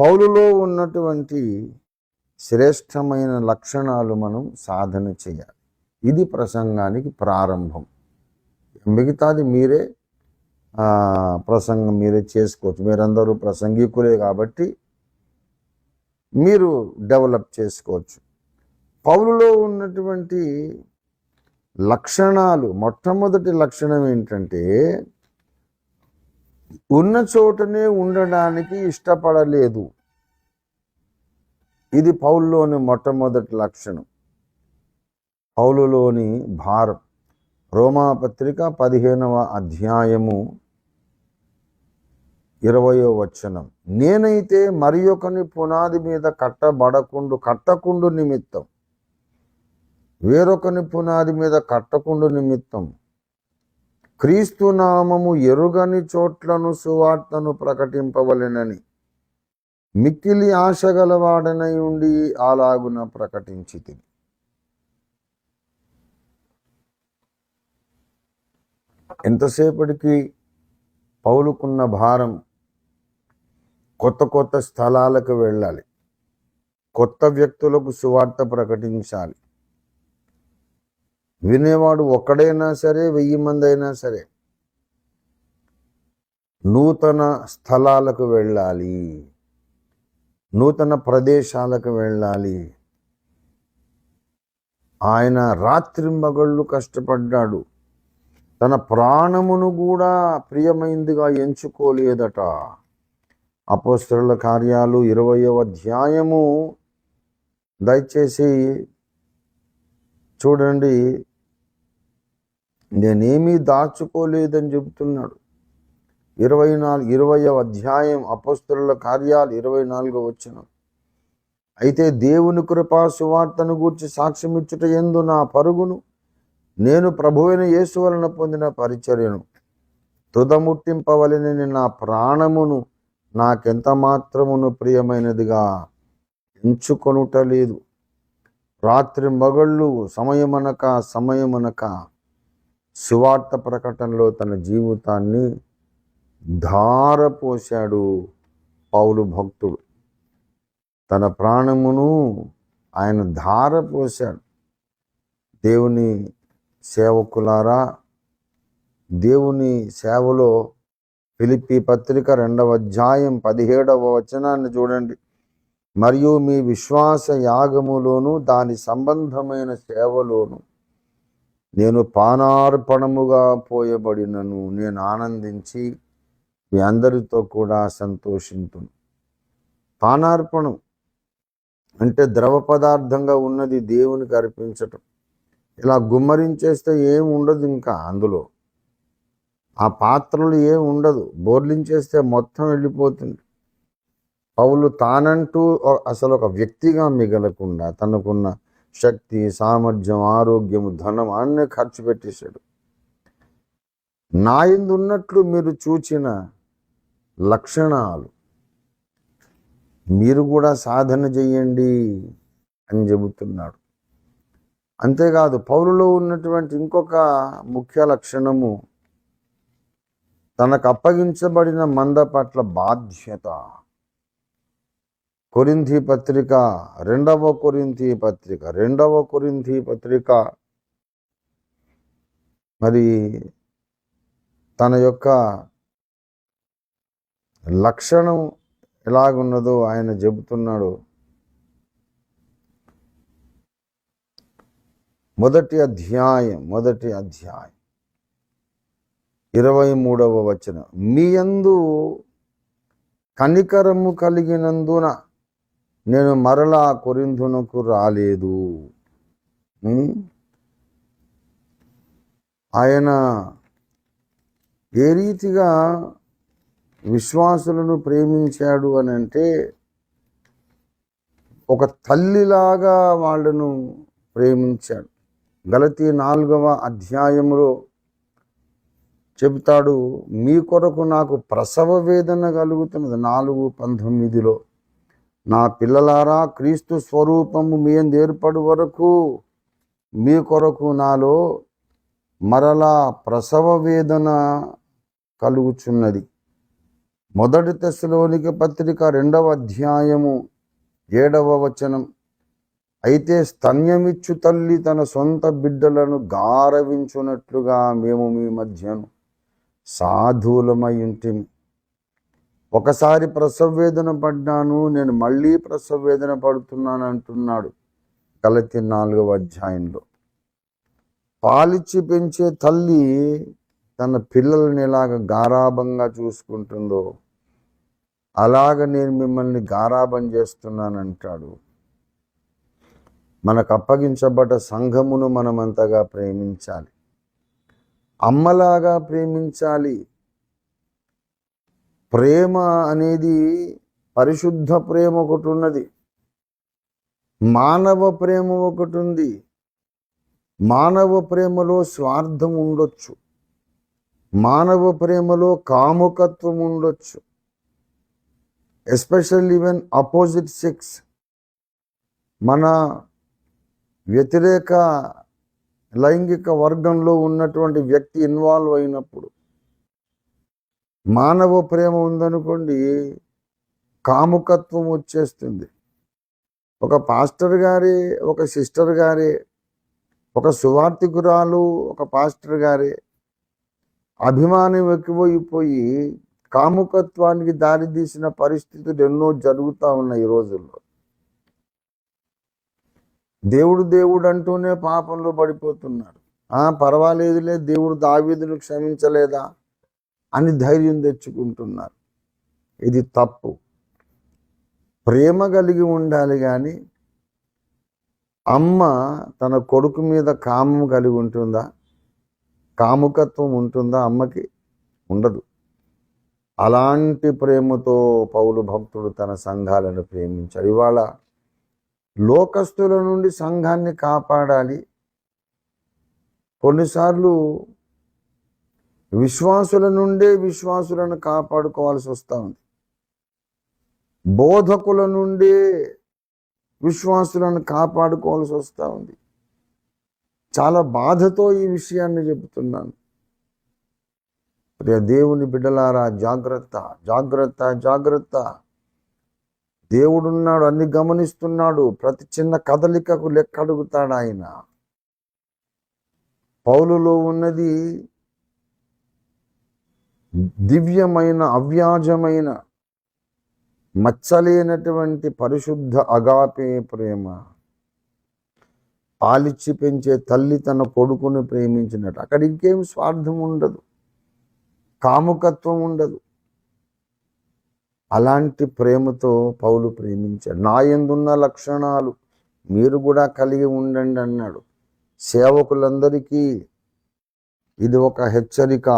పౌలులో ఉన్నటువంటి శ్రేష్టమైన లక్షణాలు మనం సాధన చేయాలి. ఇది ప్రసంగానికి ప్రారంభం. మిగతాది మీరే ప్రసంగం మీరే చేసుకోవచ్చు. మీరందరూ ప్రసంగికులే కాబట్టి మీరు డెవలప్ చేసుకోవచ్చు. పౌలులో ఉన్నటువంటి లక్షణాలు, మొట్టమొదటి లక్షణం ఏంటంటే ఉన్న చోటనే ఉండడానికి ఇష్టపడలేదు. ఇది పౌలులోని మొట్టమొదటి లక్షణం, పౌలులోని భారం. రోమాపత్రిక 15వ అధ్యాయము 20వ వచనం, నేనైతే మరి ఒకని పునాది మీద కట్టకుండు నిమిత్తం, వేరొకని పునాది మీద కట్టకుండు నిమిత్తం క్రీస్తు నామము ఎరుగని చోట్లను సువార్తను ప్రకటింపవలెనని మిక్కిలి ఆశగలవాడనై ఉండి అలాగున ప్రకటించితిని. ఎంతసేపటికి పౌలుకున్న భారం, కొత్త స్థలాలకు వెళ్ళాలి, కొత్త వ్యక్తులకు సువార్త ప్రకటించాలి. వినేవాడు ఒక్కడైనా సరే 1000 మంది అయినా సరే నూతన స్థలాలకు వెళ్ళాలి, నూతన ప్రదేశాలకు వెళ్ళాలి. ఆయన రాత్రింబగళ్ళు కష్టపడ్డాడు. తన ప్రాణమును కూడా ప్రియమైందిగా ఎంచుకోలేదట. అపోస్తలుల కార్యాలు 20వ అధ్యాయము దయచేసి చూడండి. నేనేమీ దాచుకోలేదని చెబుతున్నాడు. 20వ అధ్యాయం అపోస్తలుల కార్యాలు 24వ వచనం, అయితే దేవుని కృపా సువార్తను గూర్చి సాక్ష్యమిచ్చుట యందు నా పరుగును, నేను ప్రభువైన యేసు వలన పొందిన పరిచర్యను తుదముట్టింపవలెనని నా ప్రాణమును నాకెంత మాత్రమును ప్రియమైనదిగా ఎంచుకొనుటలేదు. రాత్రి మగళ్ళు సమయమనక సువార్త ప్రకటనలో తన జీవితాన్ని ధారపోశాడు పౌలు భక్తుడు. తన ప్రాణమును ఆయన ధారపోశాడు. దేవుని సేవకులారా, దేవుని సేవలో ఫిలిప్పీ పత్రిక 2వ అధ్యాయం 17వ వచనాన్ని చూడండి. మరియు మీ విశ్వాస యాగములోను దాని సంబంధమైన సేవలోను నేను పానార్పణముగా పోయబడినను, నేను ఆనందించి మీ అందరితో కూడా సంతోషింతును. పానార్పణం అంటే ద్రవ పదార్థంగా ఉన్నది దేవునికి అర్పించటం. ఇలా గుమ్మరించేస్తే ఏం ఉండదు, ఇంకా అందులో ఆ పాత్రలు ఏం ఉండదు, బోర్లించేస్తే మొత్తం వెళ్ళిపోతుంది. పౌలు తానంటూ అసలు ఒక వ్యక్తిగా మిగలకుండా తనకున్న శక్తి, సామర్థ్యం, ఆరోగ్యము, ధనం అన్నీ ఖర్చు పెట్టేశాడు. నా యందు ఉన్నట్లు మీరు చూచిన లక్షణాలు మీరు కూడా సాధన చెయ్యండి అని చెబుతున్నాడు. అంతేకాదు పౌలులో ఉన్నటువంటి ఇంకొక ముఖ్య లక్షణము, తనకు అప్పగించబడిన మంద పట్ల బాధ్యత. కొరింథీ పత్రిక 2వ కొరింథీ పత్రిక మరి తన యొక్క లక్షణం ఎలాగున్నదో ఆయన చెబుతున్నాడు. మొదటి అధ్యాయం 23వ వచనం, మీ యందు కనికరము కలిగినందున నేను మరలా కొరింథునకు రాలేదు. ఆయన ఏ రీతిగా విశ్వాసులను ప్రేమించాడు అని అంటే, ఒక తల్లిలాగా వాళ్ళను ప్రేమించాడు. గలతీ 4వ అధ్యాయంలో చెబుతాడు, మీ కొరకు నాకు ప్రసవ వేదన కలుగుతున్నది. 4:19, నా పిల్లలారా, క్రీస్తు స్వరూపము మీ యందు ఏర్పడు వరకు మీ కొరకు నాలో మరలా ప్రసవ వేదన కలుగుచున్నది. మొదటి తెస్సలోనిక పత్రిక 2వ అధ్యాయము 7వ వచనం. అయితే స్తన్యమిచ్చు తల్లి తన సొంత బిడ్డలను గారవించున్నట్లుగా మేము మీ మధ్యను సాధువులమై ఉంటిమి. ఒకసారి ప్రసవ వేదన పడ్డాను, నేను మళ్ళీ ప్రసవ వేదన పడుతున్నాను అంటున్నాడు గలతీ 4వ అధ్యాయంలో. పాలిచ్చి పెంచే తల్లి తన పిల్లల్ని ఎలాగ గారాబంగా చూసుకుంటుందో అలాగ నేను మిమ్మల్ని గారాబం చేస్తున్నానంటాడు. మనకు అప్పగించబడ్డ సంఘమును మనమంతగా ప్రేమించాలి, అమ్మలాగా ప్రేమించాలి. ప్రేమ అనేది పరిశుద్ధ ప్రేమ ఒకటి ఉన్నది, మానవ ప్రేమ ఒకటి ఉంది. మానవ ప్రేమలో స్వార్థం ఉండొచ్చు, మానవ ప్రేమలో కాముకత్వం ఉండొచ్చు. ఎస్పెషల్లీ ఈవెన్ అపోజిట్ సెక్స్, మన వ్యతిరేక లైంగిక వర్గంలో ఉన్నటువంటి వ్యక్తి ఇన్వాల్వ్ అయినప్పుడు మానవ ప్రేమ ఉందనుకోండి, కాముకత్వం వచ్చేస్తుంది. ఒక పాస్టర్ గారే, ఒక సిస్టర్ గారే, ఒక సువార్థికురాలు, ఒక పాస్టర్ గారే అభిమానం ఎక్కువైపోయి కాముకత్వానికి దారితీసిన పరిస్థితులు ఎన్నో జరుగుతూ ఉన్నాయి ఈ రోజుల్లో. దేవుడు దేవుడు అంటూనే పాపంలో పడిపోతున్నారు. పర్వాలేదులే, దేవుడు దావీదును క్షమించలేదా అని ధైర్యం తెచ్చుకుంటున్నారు. ఇది తప్పు. ప్రేమ కలిగి ఉండాలి, కానీ అమ్మ తన కొడుకు మీద కామం కలిగి ఉంటుందా? కాముకత్వం ఉంటుందా? అమ్మకి ఉండదు. అలాంటి ప్రేమతో పౌలు భక్తుడు తన సంఘాలను ప్రేమించాడు. ఇవాళ లోకస్తుల నుండి సంఘాన్ని కాపాడాలి. కొన్నిసార్లు విశ్వాసుల నుండే విశ్వాసులను కాపాడుకోవాల్సి వస్తూ ఉంది. బోధకుల నుండే విశ్వాసులను కాపాడుకోవాల్సి వస్తూ ఉంది. చాలా బాధతో ఈ విషయాన్ని చెబుతున్నాను. ప్రియ దేవుని బిడ్డలారా, జాగ్రత్త, జాగ్రత్త, జాగ్రత్త. దేవుడున్నాడు, అన్ని గమనిస్తున్నాడు. ప్రతి చిన్న కదలికకు లెక్క అడుగుతాడు ఆయన. పౌలులో ఉన్నది దివ్యమైన, అవ్యాజమైన, మచ్చలేనటువంటి పరిశుద్ధ అగాపే ప్రేమ. పాలిచ్చి పెంచే తల్లి తన కొడుకును ప్రేమించినట్టు. అక్కడ ఇంకేం స్వార్థం ఉండదు, కాముకత్వం ఉండదు. అలాంటి ప్రేమతో పౌలు ప్రేమించాడు. నా యందున్న లక్షణాలు మీరు కూడా కలిగి ఉండండి అన్నాడు. సేవకులందరికీ ఇది ఒక హెచ్చరిక.